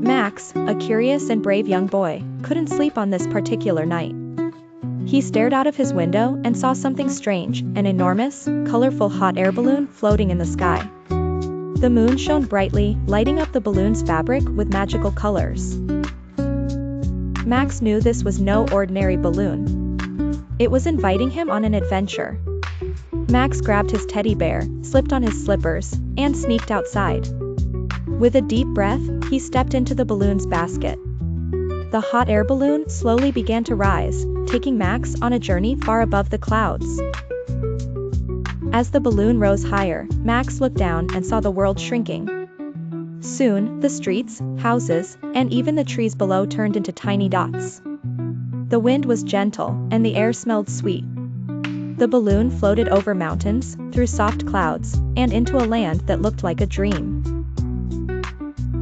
Max, a curious and brave young boy, couldn't sleep on this particular night. He stared out of his window and saw something strange, an enormous, colorful hot air balloon floating in the sky. The moon shone brightly, lighting up the balloon's fabric with magical colors. Max knew this was no ordinary balloon. It was inviting him on an adventure. Max grabbed his teddy bear, slipped on his slippers, and sneaked outside. With a deep breath, he stepped into the balloon's basket. The hot air balloon slowly began to rise, taking Max on a journey far above the clouds. As the balloon rose higher, Max looked down and saw the world shrinking. Soon, the streets, houses, and even the trees below turned into tiny dots. The wind was gentle, and the air smelled sweet. The balloon floated over mountains, through soft clouds, and into a land that looked like a dream.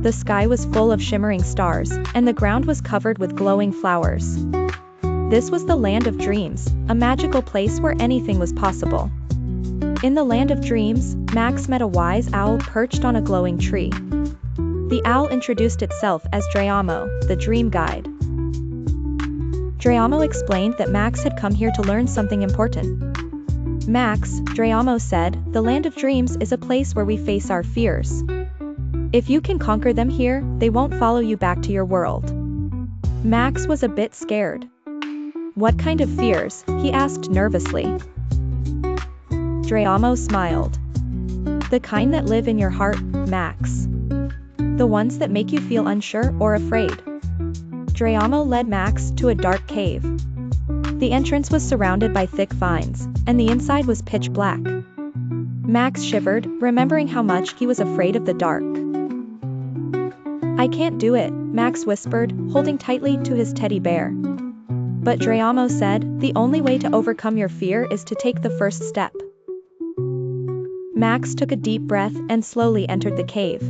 The sky was full of shimmering stars, and the ground was covered with glowing flowers. This was the land of dreams, a magical place where anything was possible. In the land of dreams, Max met a wise owl perched on a glowing tree. The owl introduced itself as Drayamo, the dream guide. Drayamo explained that Max had come here to learn something important. Max, Drayamo said, the land of dreams is a place where we face our fears. If you can conquer them here, they won't follow you back to your world. Max was a bit scared. What kind of fears? He asked nervously. Drayamo smiled. The kind that live in your heart, Max. The ones that make you feel unsure or afraid. Drayamo led Max to a dark cave. The entrance was surrounded by thick vines, and the inside was pitch black. Max shivered, remembering how much he was afraid of the dark. I can't do it, Max whispered, holding tightly to his teddy bear. But Drayamo said, the only way to overcome your fear is to take the first step. Max took a deep breath and slowly entered the cave.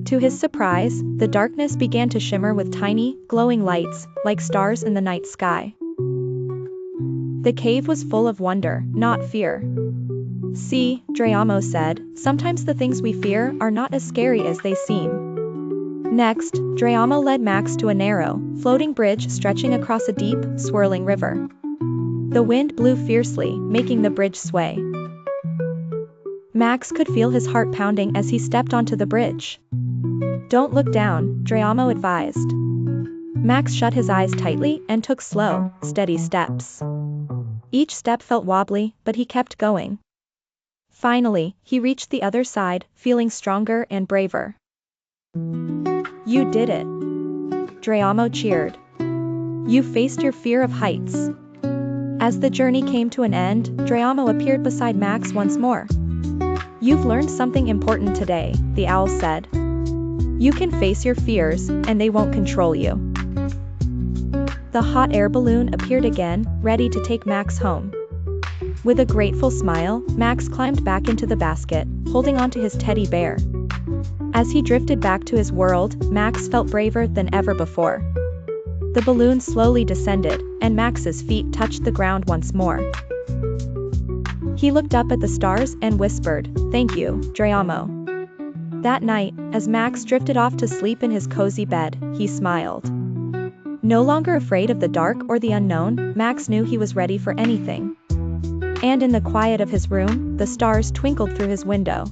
To his surprise, the darkness began to shimmer with tiny, glowing lights, like stars in the night sky. The cave was full of wonder, not fear. See, Drayamo said, sometimes the things we fear are not as scary as they seem. Next, Drayamo led Max to a narrow, floating bridge stretching across a deep, swirling river. The wind blew fiercely, making the bridge sway. Max could feel his heart pounding as he stepped onto the bridge. Don't look down, Drayamo advised. Max shut his eyes tightly and took slow, steady steps. Each step felt wobbly, but he kept going. Finally, he reached the other side, feeling stronger and braver. You did it! Drayamo cheered. You faced your fear of heights. As the journey came to an end, Drayamo appeared beside Max once more. You've learned something important today, the owl said. You can face your fears, and they won't control you. The hot air balloon appeared again, ready to take Max home. With a grateful smile, Max climbed back into the basket, holding onto his teddy bear. As he drifted back to his world, Max felt braver than ever before. The balloon slowly descended, and Max's feet touched the ground once more. He looked up at the stars and whispered, "Thank you, Drayamo." That night, as Max drifted off to sleep in his cozy bed, he smiled. No longer afraid of the dark or the unknown, Max knew he was ready for anything. And in the quiet of his room, the stars twinkled through his window.